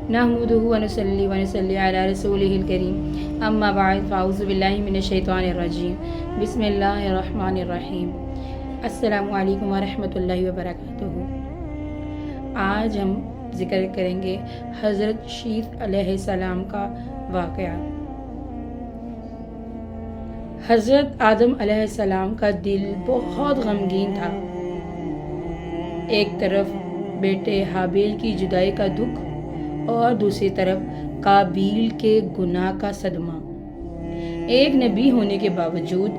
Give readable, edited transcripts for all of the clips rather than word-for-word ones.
नहमदुहु व नुसल्ली अला रसूलिहिल करीम अम्मा बाद फ़ाऊज़ु बिल्लाहि मिनश शैतानिर रजीम बिस्मिल्लाहिर रहमानिर रहीम अस्सलामु अलैकुम व रहमतुल्लाहि व बरकातुहू। आज हम ज़िक्र करेंगे हज़रत शीस अलैहिस्सलाम का वाक़या। हज़रत आदम अलैहिस्सलाम का दिल बहुत गमगीन था। एक तरफ बेटे हाबिल की जुदाई का दुख और दूसरी तरफ काबिल के गुनाह का सदमा। एक नबी होने के बावजूद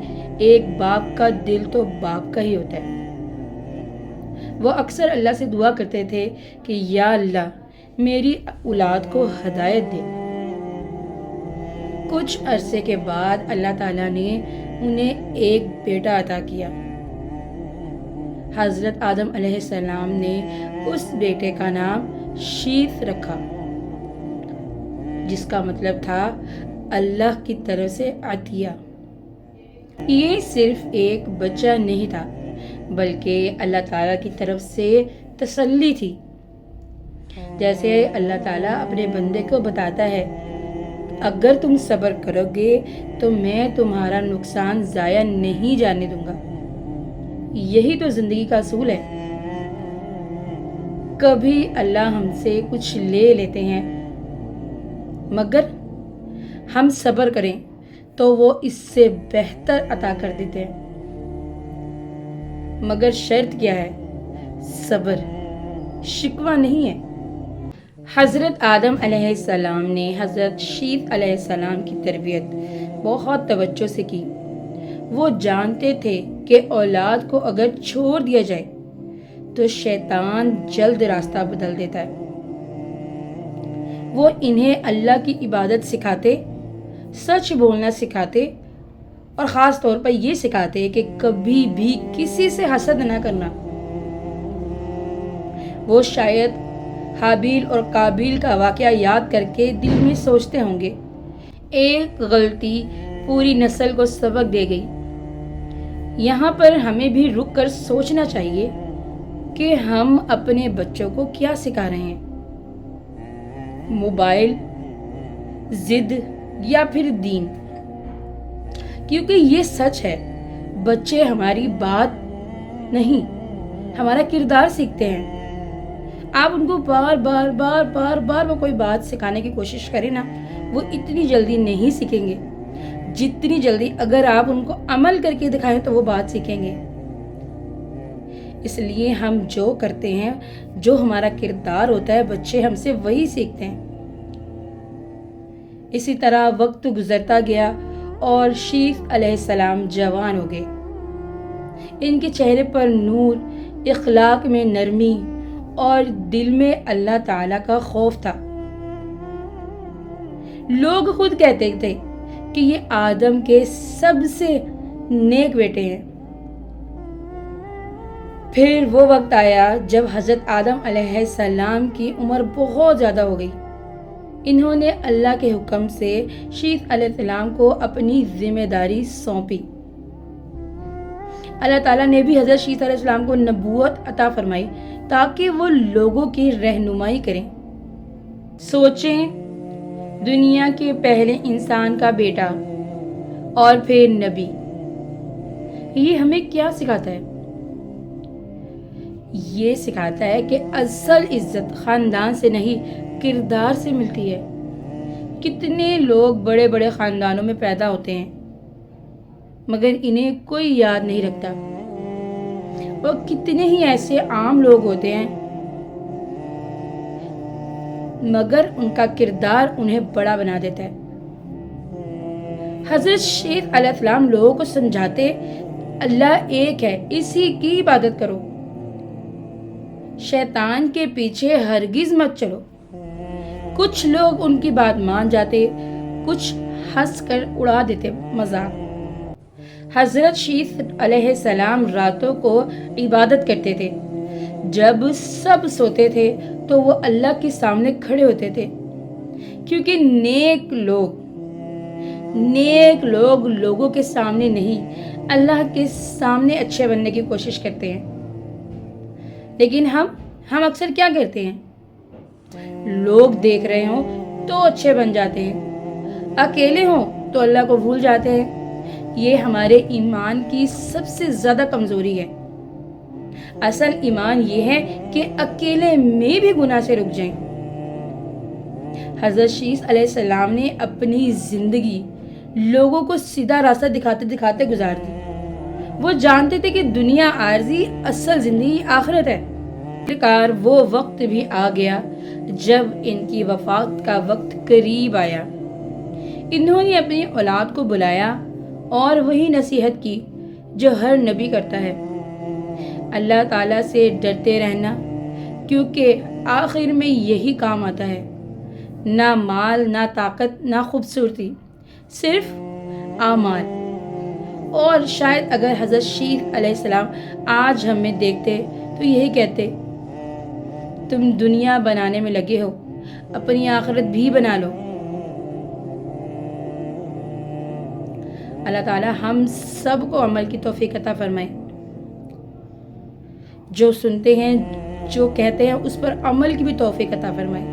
एक बाप का दिल तो बाप का ही होता है। वो अक्सर अल्लाह से दुआ करते थे कि या अल्लाह मेरी औलाद को हिदायत दे। कुछ अरसे के बाद अल्लाह ताला ने उन्हें एक बेटा अता किया। हज़रत आदम अलैहिस्सलाम ने उस बेटे का नाम शीस रखा, जिसका मतलब था अल्लाह की तरफ से अतिया। ये सिर्फ एक बच्चा नहीं था, बल्कि अल्लाह ताला की तरफ से तसल्ली थी। जैसे अल्लाह ताला अपने बंदे को बताता है, अगर तुम सब्र करोगे तो मैं तुम्हारा नुकसान ज़ाया नहीं जाने दूंगा। यही तो ज़िंदगी का असूल है। कभी अल्लाह हमसे कुछ ले लेते हैं, मगर हम सब्र करें तो वो इससे बेहतर अता कर देते हैं। मगर शर्त क्या है? सब्र, शिकवा नहीं है। हज़रत आदम अलैहिस्सलाम ने हज़रत शीस अलैहिस्सलाम की तरबियत बहुत तवज्जो से की। वो जानते थे कि औलाद को अगर छोड़ दिया जाए तो शैतान जल्द रास्ता बदल देता है। वो इन्हें अल्लाह की इबादत सिखाते, सच बोलना सिखाते और ख़ास तौर पर ये सिखाते कि कभी भी किसी से हसद ना करना। वो शायद हाबिल और काबिल का वाक़या याद करके दिल में सोचते होंगे, एक गलती पूरी नस्ल को सबक दे गई। यहाँ पर हमें भी रुक कर सोचना चाहिए कि हम अपने बच्चों को क्या सिखा रहे हैं, मोबाइल, जिद या फिर दीन। क्योंकि ये सच है, बच्चे हमारी बात नहीं, हमारा किरदार सीखते हैं। आप उनको बार बार वो कोई बात सिखाने की कोशिश करें ना, वो इतनी जल्दी नहीं सीखेंगे जितनी जल्दी अगर आप उनको अमल करके दिखाएं तो वो बात सीखेंगे। इसलिए हम जो करते हैं, जो हमारा किरदार होता है, बच्चे हमसे वही सीखते हैं। इसी तरह वक्त गुजरता गया और शीस अलैहिस्सलाम जवान हो गए। इनके चेहरे पर नूर, इखलाक में नरमी और दिल में अल्लाह ताला का खौफ था। लोग खुद कहते थे कि ये आदम के सबसे नेक बेटे हैं। फिर वो वक्त आया जब हज़रत आदम अलैहिस्सलाम की उम्र बहुत ज़्यादा हो गई। इन्होंने अल्लाह के हुक्म से शीस अलैहिस्सलाम को अपनी जिम्मेदारी सौंपी। अल्लाह ताला ने भी हज़रत शीस अलैहिस्सलाम को नबूवत अता फरमाई ताकि वो लोगों की रहनुमाई करें। सोचें, दुनिया के पहले इंसान का बेटा और फिर नबी, ये हमें क्या सिखाता है? ये सिखाता है कि असल इज्जत खानदान से नहीं, किरदार से मिलती है। कितने लोग बड़े बड़े खानदानों में पैदा होते हैं, मगर इन्हें कोई याद नहीं रखता। और कितने ही ऐसे आम लोग होते हैं, मगर उनका किरदार उन्हें बड़ा बना देता है। हज़रत शीस अलैहिस्सलाम लोगों को समझाते, अल्लाह एक है, इसी की इबादत करो, शैतान के पीछे हरगिज मत चलो। कुछ लोग उनकी बात मान जाते, कुछ हंस कर उड़ा देते मजाक। हज़रत शीस अलैहिस्सलाम रातों को इबादत करते थे। जब सब सोते थे तो वो अल्लाह के सामने खड़े होते थे, क्योंकि नेक लोग लोगों के सामने नहीं, अल्लाह के सामने अच्छे बनने की कोशिश करते हैं। लेकिन हम अक्सर क्या करते हैं? لوگ دیکھ رہے ہوں تو اچھے بن جاتے ہیں، اکیلے ہوں تو اللہ کو بھول جاتے ہیں۔ یہ ہمارے ایمان کی سب سے زیادہ کمزوری ہے۔ اصل ایمان یہ ہے کہ اکیلے میں بھی گناہ سے رک جائیں۔ حضرت شیس علیہ السلام نے اپنی زندگی لوگوں کو سیدھا راستہ دکھاتے دکھاتے گزار دی۔ وہ جانتے تھے کہ دنیا عارضی، اصل زندگی آخرت ہے۔ آخرکار وہ وقت بھی آ گیا جب ان کی وفات کا وقت قریب آیا۔ انہوں نے اپنی اولاد کو بلایا اور وہی نصیحت کی جو ہر نبی کرتا ہے، اللہ تعالیٰ سے ڈرتے رہنا، کیونکہ آخر میں یہی کام آتا ہے۔ نہ مال، نہ طاقت، نہ خوبصورتی، صرف اعمال۔ اور شاید اگر حضرت شیس علیہ السلام آج ہمیں دیکھتے تو یہی کہتے، تم دنیا بنانے میں لگے ہو، اپنی آخرت بھی بنا لو۔ اللہ تعالی ہم سب کو عمل کی توفیق عطا فرمائے۔ جو سنتے ہیں، جو کہتے ہیں، اس پر عمل کی بھی توفیق عطا فرمائے۔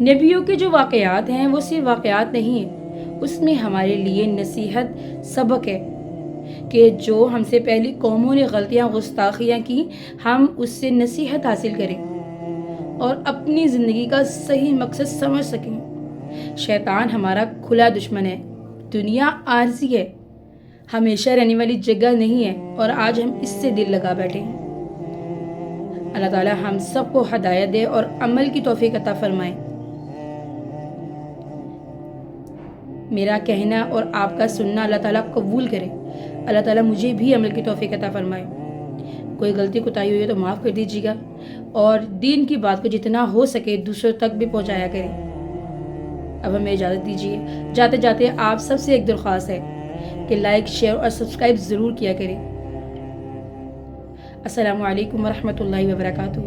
نبیوں کے جو واقعات ہیں وہ صرف واقعات نہیں ہیں، اس میں ہمارے لیے نصیحت، سبق ہے کہ جو ہم سے پہلی قوموں نے غلطیاں، گستاخیاں کی، ہم اس سے نصیحت حاصل کریں اور اپنی زندگی کا صحیح مقصد سمجھ سکیں۔ شیطان ہمارا کھلا دشمن ہے۔ دنیا عارضی ہے، ہمیشہ رہنے والی جگہ نہیں ہے، اور آج ہم اس سے دل لگا بیٹھے ہیں۔ اللہ تعالی ہم سب کو ہدایت دے اور عمل کی توفیق عطا فرمائے۔ میرا کہنا اور آپ کا سننا اللہ تعالیٰ قبول کرے۔ اللہ تعالیٰ مجھے بھی عمل کی توفیق عطا فرمائے۔ کوئی غلطی کوتاہی ہوئی ہے تو معاف کر دیجیے گا، اور دین کی بات کو جتنا ہو سکے دوسروں تک بھی پہنچایا کریں۔ اب ہمیں اجازت دیجیے، جاتے جاتے آپ سب سے ایک درخواست ہے کہ لائک، شیئر اور سبسکرائب ضرور کیا کریں۔ السلام علیکم ورحمۃ اللہ وبرکاتہ۔